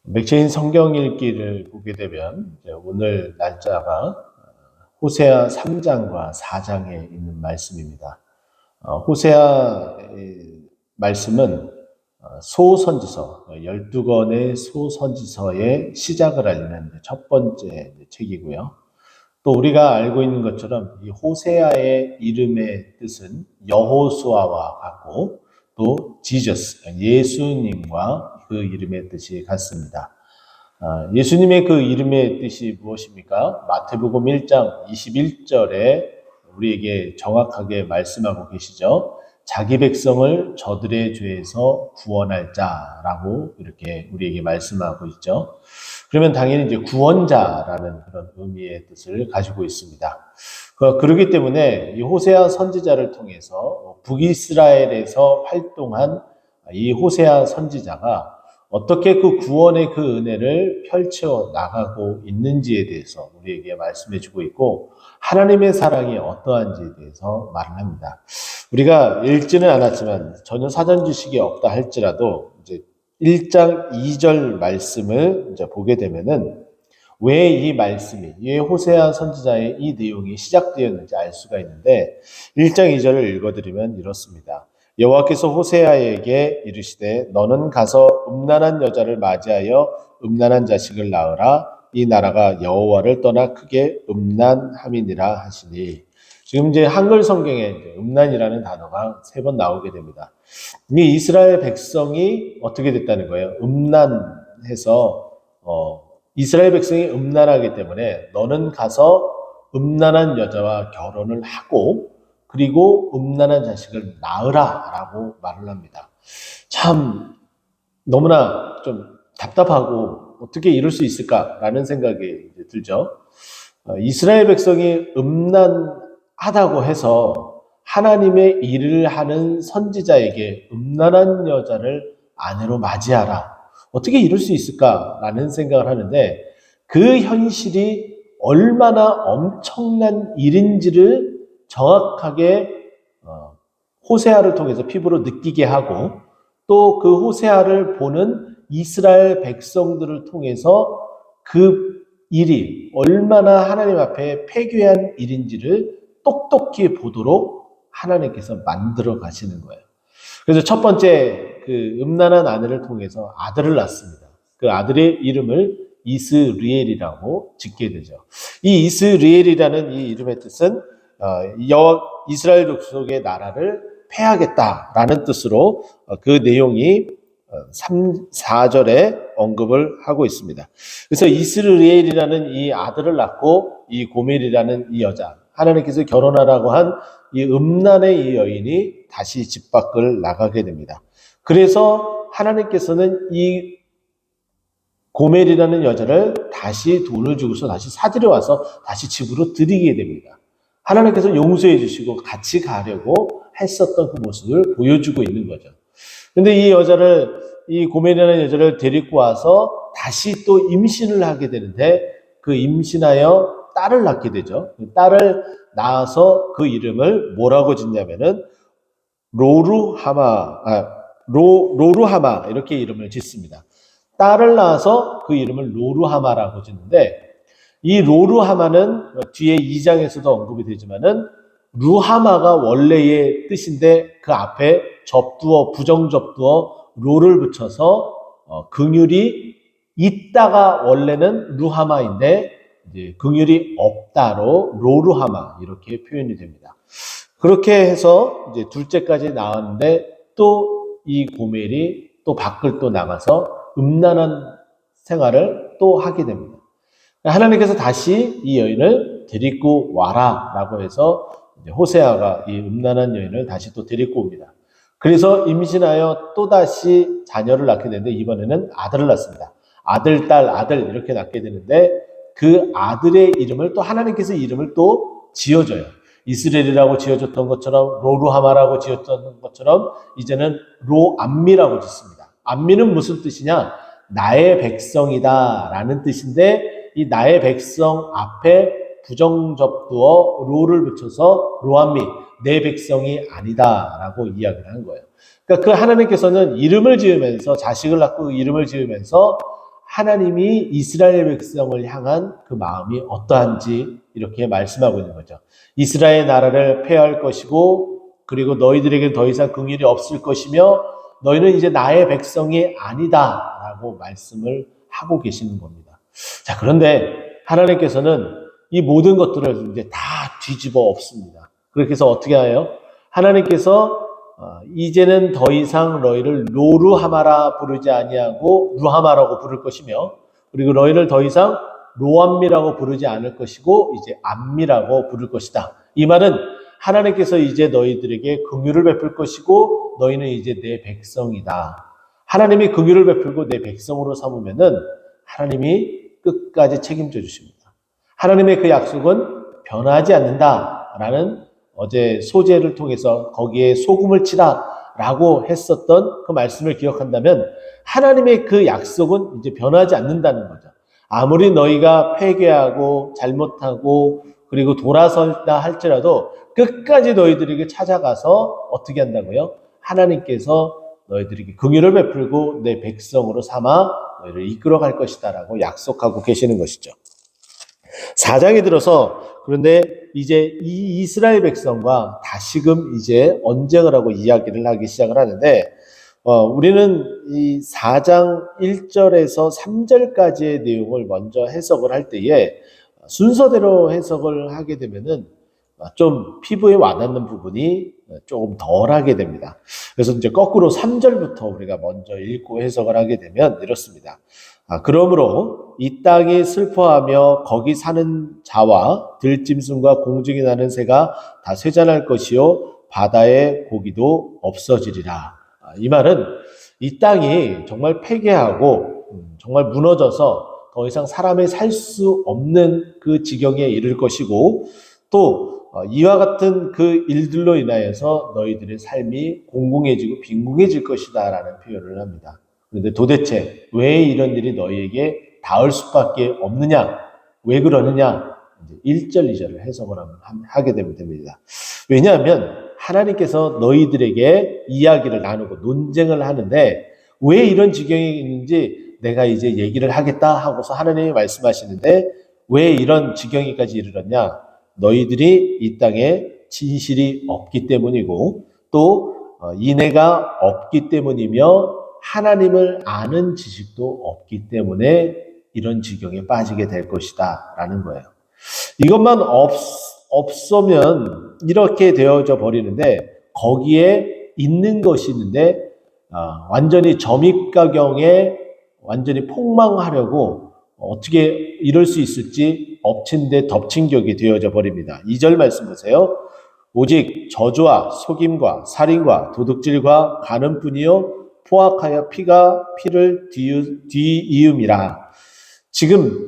맥체인 성경 읽기를 보게 되면 오늘 날짜가 호세아 3장과 4장에 있는 말씀입니다. 호세아 말씀은 소선지서, 12권의 소선지서의 시작을 알리는 첫 번째 책이고요. 또 우리가 알고 있는 것처럼 이 호세아의 이름의 뜻은 여호수아와 같고 또 지저스, 예수님과 그 이름의 뜻이 같습니다. 예수님의 그 이름의 뜻이 무엇입니까? 마태복음 1장 21절에 우리에게 정확하게 말씀하고 계시죠. 자기 백성을 저들의 죄에서 구원할 자라고 이렇게 우리에게 말씀하고 있죠. 그러면 당연히 이제 구원자라는 그런 의미의 뜻을 가지고 있습니다. 그렇기 때문에 이 호세아 선지자를 통해서 북이스라엘에서 활동한 이 호세아 선지자가 어떻게 그 구원의 그 은혜를 펼쳐 나가고 있는지에 대해서 우리에게 말씀해 주고 있고, 하나님의 사랑이 어떠한지에 대해서 말을 합니다. 우리가 읽지는 않았지만 전혀 사전 지식이 없다 할지라도 이제 1장 2절 말씀을 이제 보게 되면은 왜 이 말씀이, 이 호세아 선지자의 이 내용이 시작되었는지 알 수가 있는데, 1장 2절을 읽어드리면 이렇습니다. 여호와께서 호세아에게 이르시되 너는 가서 음란한 여자를 맞이하여 음란한 자식을 낳으라. 이 나라가 여호와를 떠나 크게 음란함이니라 하시니. 지금 이제 한글 성경에 음란이라는 단어가 3번 나오게 됩니다. 이 이스라엘 백성이 어떻게 됐다는 거예요? 음란해서 이스라엘 백성이 음란하기 때문에 너는 가서 음란한 여자와 결혼을 하고 그리고 음란한 자식을 낳으라 라고 말을 합니다. 참 너무나 좀 답답하고 어떻게 이럴 수 있을까라는 생각이 들죠. 이스라엘 백성이 음란하다고 해서 하나님의 일을 하는 선지자에게 음란한 여자를 아내로 맞이하라. 어떻게 이럴 수 있을까라는 생각을 하는데, 그 현실이 얼마나 엄청난 일인지를 정확하게 호세아를 통해서 피부로 느끼게 하고, 또 그 호세아를 보는 이스라엘 백성들을 통해서 그 일이 얼마나 하나님 앞에 폐괴한 일인지를 똑똑히 보도록 하나님께서 만들어 가시는 거예요. 그래서 첫 번째 그 음란한 아내를 통해서 아들을 낳습니다. 그 아들의 이름을 이스리엘이라고 짓게 되죠. 이 이스리엘이라는 이 이름의 뜻은 이스라엘 족속의 나라를 폐하겠다라는 뜻으로 그 내용이 3, 4절에 언급을 하고 있습니다. 그래서 이스리엘이라는 이 아들을 낳고 이 고멜이라는 이 여자, 하나님께서 결혼하라고 한 이 음란의 이 여인이 다시 집 밖을 나가게 됩니다. 그래서 하나님께서는 이 고멜이라는 여자를 다시 돈을 주고서 다시 사들여 와서 다시 집으로 들이게 됩니다. 하나님께서 용서해 주시고 같이 가려고 했었던 그 모습을 보여주고 있는 거죠. 근데 이 고멜이라는 여자를 데리고 와서 다시 또 임신을 하게 되는데, 그 임신하여 딸을 낳게 되죠. 딸을 낳아서 그 이름을 뭐라고 짓냐면은 로루하마 이렇게 이름을 짓습니다. 딸을 낳아서 그 이름을 로루하마라고 짓는데, 이 로루하마는 뒤에 2장에서도 언급이 되지만은 루하마가 원래의 뜻인데 그 앞에 접두어, 부정접두어 로를 붙여서 긍휼이 있다가 원래는 루하마인데 이제 긍휼이 없다로 로루하마 이렇게 표현이 됩니다. 그렇게 해서 이제 둘째까지 나왔는데 또 이 고멜이 또 밖을 또 나가서 음란한 생활을 또 하게 됩니다. 하나님께서 다시 이 여인을 데리고 와라 라고 해서 호세아가 이 음란한 여인을 다시 또 데리고 옵니다. 그래서 임신하여 또다시 자녀를 낳게 되는데, 이번에는 아들을 낳습니다. 아들, 딸, 아들 이렇게 낳게 되는데, 그 아들의 이름을 또 하나님께서 이름을 또 지어줘요. 이스라엘이라고 지어줬던 것처럼, 로루하마라고 지었던 것처럼 이제는 로암미라고 짓습니다. 암미는 무슨 뜻이냐? 나의 백성이다 라는 뜻인데, 이 나의 백성 앞에 부정접두어 로를 붙여서 로암미, 내 백성이 아니다라고 이야기를 한 거예요. 그러니까 그 하나님께서는 이름을 지으면서 자식을 낳고 이름을 지으면서 하나님이 이스라엘 백성을 향한 그 마음이 어떠한지 이렇게 말씀하고 있는 거죠. 이스라엘 나라를 폐할 것이고 그리고 너희들에게 더 이상 긍휼이 없을 것이며 너희는 이제 나의 백성이 아니다라고 말씀을 하고 계시는 겁니다. 자, 그런데 하나님께서는 이 모든 것들을 이제 다 뒤집어 엎습니다. 그렇게 해서 어떻게 해요? 하나님께서 이제는 더 이상 너희를 로루하마라 부르지 아니하고 루하마라고 부를 것이며 그리고 너희를 더 이상 로암미라고 부르지 않을 것이고 이제 암미라고 부를 것이다. 이 말은 하나님께서 이제 너희들에게 긍휼을 베풀 것이고 너희는 이제 내 백성이다. 하나님이 긍휼을 베풀고 내 백성으로 삼으면은 하나님이 끝까지 책임져 주십니다. 하나님의 그 약속은 변하지 않는다라는 어제 소재를 통해서 거기에 소금을 치라라고 했었던 그 말씀을 기억한다면 하나님의 그 약속은 이제 변하지 않는다는 거죠. 아무리 너희가 회개하고 잘못하고 그리고 돌아선다 할지라도 끝까지 너희들에게 찾아가서 어떻게 한다고요? 하나님께서 너희들에게 긍휼을 베풀고 내 백성으로 삼아 너희를 이끌어갈 것이다라고 약속하고 계시는 것이죠. 4장에 들어서 그런데 이제 이 이스라엘 백성과 다시금 이제 언쟁을 하고 이야기를 하기 시작을 하는데 우리는 이 4장 1절에서 3절까지의 내용을 먼저 해석을 할 때에 순서대로 해석을 하게 되면은 좀 피부에 와닿는 부분이 조금 덜하게 됩니다. 그래서 이제 거꾸로 3절부터 우리가 먼저 읽고 해석을 하게 되면 이렇습니다. 그러므로 이 땅이 슬퍼하며 거기 사는 자와 들짐승과 공중에 나는 새가 다 쇠잔할 것이요 바다의 고기도 없어지리라. 이 말은 이 땅이 정말 폐괴하고 정말 무너져서 더 이상 사람이 살 수 없는 그 지경에 이를 것이고 또 이와 같은 그 일들로 인하여서 너희들의 삶이 공공해지고 빈궁해질 것이다 라는 표현을 합니다. 그런데 도대체 왜 이런 일이 너희에게 닿을 수밖에 없느냐? 왜 그러느냐? 이제 1절, 2절을 해석을 하게 되면 됩니다. 왜냐하면 하나님께서 너희들에게 이야기를 나누고 논쟁을 하는데 왜 이런 지경에 있는지 내가 이제 얘기를 하겠다 하고서 하나님이 말씀하시는데 왜 이런 지경에까지 이르렀냐? 너희들이 이 땅에 진실이 없기 때문이고 또 인애가 없기 때문이며 하나님을 아는 지식도 없기 때문에 이런 지경에 빠지게 될 것이다 라는 거예요. 이것만 없으면 이렇게 되어져 버리는데 거기에 있는 것이 있는데 완전히 점입가경에 완전히 폭망하려고 어떻게 이럴 수 있을지 엎친 데 덮친 격이 되어져 버립니다. 2절 말씀 보세요. 오직 저주와 속임과 살인과 도둑질과 간음뿐이요 포악하여 피를 뒤이음이라. 지금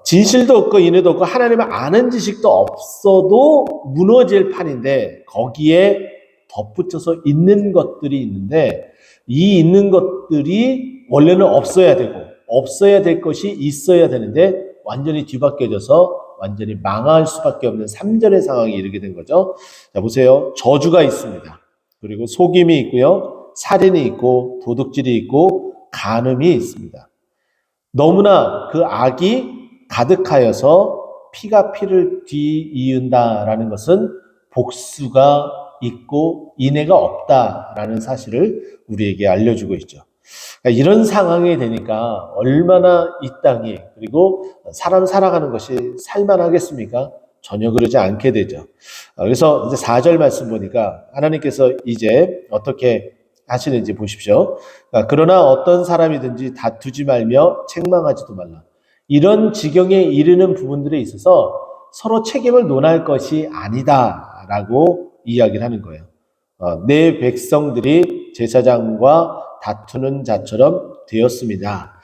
진실도 없고 인애도 없고 하나님을 아는 지식도 없어도 무너질 판인데 거기에 덧붙여서 있는 것들이 있는데 이 있는 것들이 원래는 없어야 되고 없어야 될 것이 있어야 되는데 완전히 뒤바뀌어져서 완전히 망할 수밖에 없는 3절의 상황에 이르게 된 거죠. 자, 보세요. 저주가 있습니다. 그리고 속임이 있고요. 살인이 있고 도둑질이 있고 간음이 있습니다. 너무나 그 악이 가득하여서 피가 피를 뒤이은다라는 것은 복수가 있고 인애가 없다라는 사실을 우리에게 알려주고 있죠. 그러니까 이런 상황이 되니까 얼마나 이 땅이 그리고 사람 살아가는 것이 살만하겠습니까? 전혀 그러지 않게 되죠. 그래서 이제 4절 말씀 보니까 하나님께서 이제 어떻게 하시는지 보십시오. 그러나 어떤 사람이든지 다투지 말며 책망하지도 말라. 이런 지경에 이르는 부분들에 있어서 서로 책임을 논할 것이 아니다라고 이야기를 하는 거예요. 내 백성들이 제사장과 다투는 자처럼 되었습니다.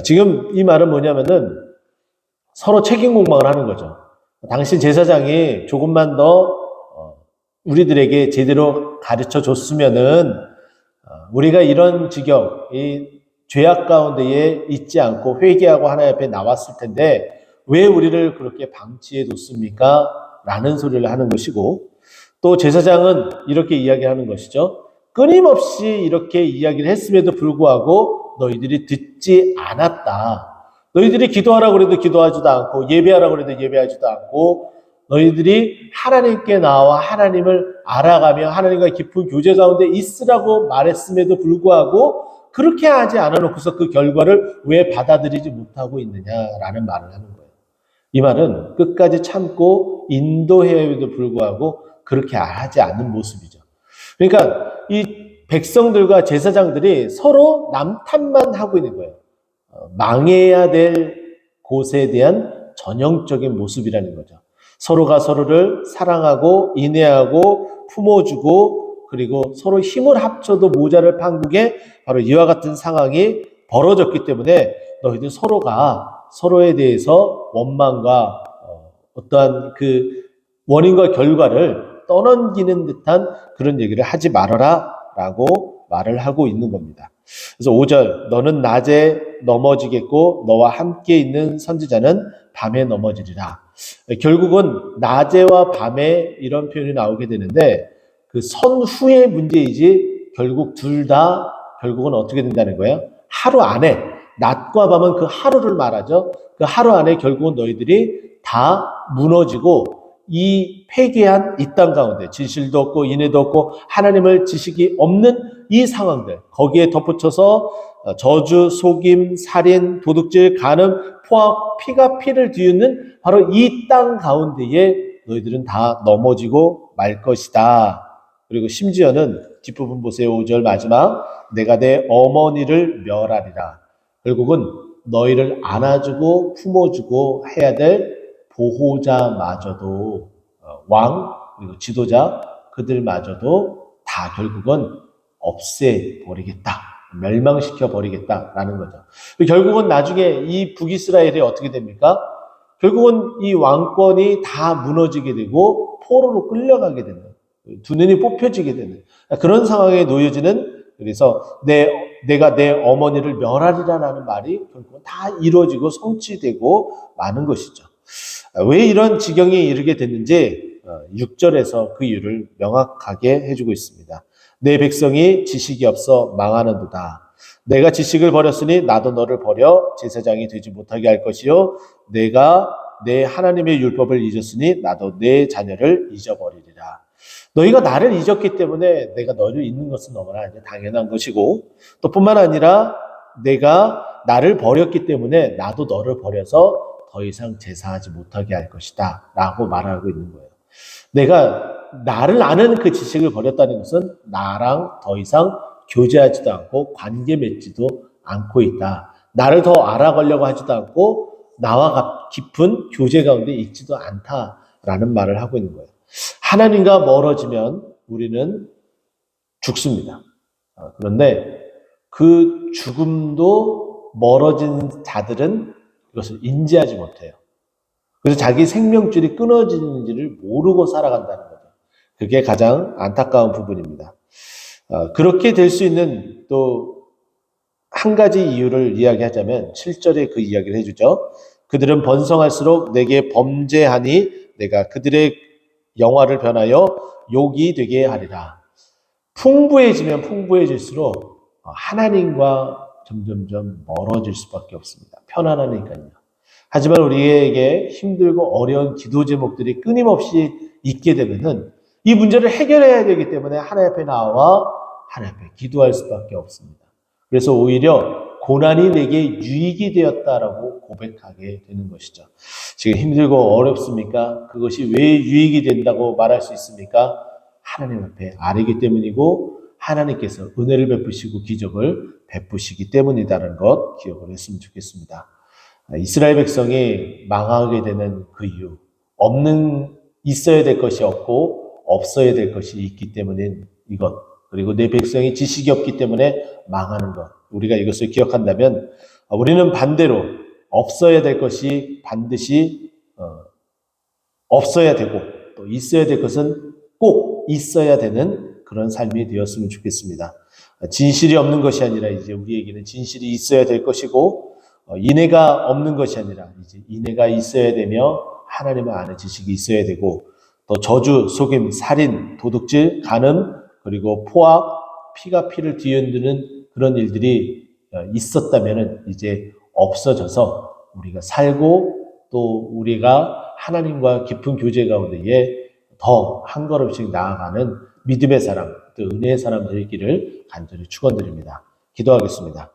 지금 이 말은 뭐냐면은 서로 책임 공방을 하는 거죠. 당신 제사장이 조금만 더 우리들에게 제대로 가르쳐 줬으면은 우리가 이런 지경, 이 죄악 가운데에 있지 않고 회개하고 하나님 앞에 나왔을 텐데 왜 우리를 그렇게 방치해 뒀습니까? 라는 소리를 하는 것이고 또 제사장은 이렇게 이야기하는 것이죠. 끊임없이 이렇게 이야기를 했음에도 불구하고 너희들이 듣지 않았다. 너희들이 기도하라고 해도 기도하지도 않고 예배하라고 해도 예배하지도 않고 너희들이 하나님께 나와 하나님을 알아가며 하나님과 깊은 교제 가운데 있으라고 말했음에도 불구하고 그렇게 하지 않아놓고서 그 결과를 왜 받아들이지 못하고 있느냐라는 말을 하는 거예요. 이 말은 끝까지 참고 인도해야에도 불구하고 그렇게 하지 않는 모습이죠. 그러니까 이 백성들과 제사장들이 서로 남 탓만 하고 있는 거예요. 망해야 될 곳에 대한 전형적인 모습이라는 거죠. 서로가 서로를 사랑하고 인내하고 품어주고 그리고 서로 힘을 합쳐도 모자랄 판국에 바로 이와 같은 상황이 벌어졌기 때문에 너희들 서로가 서로에 대해서 원망과 어떠한 그 원인과 결과를 떠넘기는 듯한 그런 얘기를 하지 말아라 라고 말을 하고 있는 겁니다. 그래서 5절 너는 낮에 넘어지겠고 너와 함께 있는 선지자는 밤에 넘어지리라. 결국은 낮에와 밤에 이런 표현이 나오게 되는데 그 선후의 문제이지 결국 둘 다 결국은 어떻게 된다는 거예요? 하루 안에 낮과 밤은 그 하루를 말하죠. 그 하루 안에 결국은 너희들이 다 무너지고 이 폐괴한 이 땅 가운데 진실도 없고 인애도 없고 하나님을 지식이 없는 이 상황들 거기에 덧붙여서 저주, 속임, 살인, 도둑질, 간음, 포악, 피가 피를 뒤흔는 바로 이 땅 가운데에 너희들은 다 넘어지고 말 것이다. 그리고 심지어는 뒷부분 보세요. 5절 마지막 내가 내 어머니를 멸하리라. 결국은 너희를 안아주고 품어주고 해야 될 보호자마저도 왕 그리고 지도자 그들마저도 다 결국은 없애버리겠다. 멸망시켜버리겠다라는 거죠. 결국은 나중에 이 북이스라엘이 어떻게 됩니까? 결국은 이 왕권이 다 무너지게 되고 포로로 끌려가게 되는 두 눈이 뽑혀지게 되는 그런 상황에 놓여지는 그래서 내가 내 어머니를 멸하리라는 말이 결국은 다 이루어지고 성취되고 마는 것이죠. 왜 이런 지경에 이르게 됐는지 6절에서 그 이유를 명확하게 해주고 있습니다. 내 백성이 지식이 없어 망하는도다. 내가 지식을 버렸으니 나도 너를 버려 제사장이 되지 못하게 할 것이요 내가 내 하나님의 율법을 잊었으니 나도 내 자녀를 잊어버리리라. 너희가 나를 잊었기 때문에 내가 너를 잊는 것은 너무나 당연한 것이고 또 뿐만 아니라 내가 나를 버렸기 때문에 나도 너를 버려서 더 이상 제사하지 못하게 할 것이다 라고 말하고 있는 거예요. 내가 나를 아는 그 지식을 버렸다는 것은 나랑 더 이상 교제하지도 않고 관계 맺지도 않고 있다. 나를 더 알아가려고 하지도 않고 나와 깊은 교제 가운데 있지도 않다라는 말을 하고 있는 거예요. 하나님과 멀어지면 우리는 죽습니다. 그런데 그 죽음도 멀어진 자들은 이것을 인지하지 못해요. 그래서 자기 생명줄이 끊어지는지를 모르고 살아간다는 거죠. 그게 가장 안타까운 부분입니다. 그렇게 될 수 있는 또 한 가지 이유를 이야기하자면 7절에 그 이야기를 해주죠. 그들은 번성할수록 내게 범죄하니 내가 그들의 영화를 변하여 욕이 되게 하리라. 풍부해지면 풍부해질수록 하나님과 점점점 멀어질 수밖에 없습니다. 편안하니까요. 하지만 우리에게 힘들고 어려운 기도 제목들이 끊임없이 있게 되면은 이 문제를 해결해야 되기 때문에 하나님 앞에 나와 하나님 앞에 기도할 수밖에 없습니다. 그래서 오히려 고난이 내게 유익이 되었다라고 고백하게 되는 것이죠. 지금 힘들고 어렵습니까? 그것이 왜 유익이 된다고 말할 수 있습니까? 하나님 앞에 아뢰기 때문이고 하나님께서 은혜를 베푸시고 기적을 베푸시기 때문이다라는 것 기억을 했으면 좋겠습니다. 이스라엘 백성이 망하게 되는 그 이유, 있어야 될 것이 없고 없어야 될 것이 있기 때문인 이것, 그리고 내 백성이 지식이 없기 때문에 망하는 것, 우리가 이것을 기억한다면 우리는 반대로 없어야 될 것이 반드시 없어야 되고 또 있어야 될 것은 꼭 있어야 되는 그런 삶이 되었으면 좋겠습니다. 진실이 없는 것이 아니라 이제 우리에게는 진실이 있어야 될 것이고 인애가 없는 것이 아니라 이제 인애가 있어야 되며 하나님을 아는 지식이 있어야 되고 또 저주, 속임, 살인, 도둑질, 간음, 그리고 포악, 피가 피를 뒤흔드는 그런 일들이 있었다면 이제 없어져서 우리가 살고 또 우리가 하나님과 깊은 교제 가운데에 더 한 걸음씩 나아가는 믿음의 사람, 또 은혜의 사람 되기를 간절히 축원드립니다. 기도하겠습니다.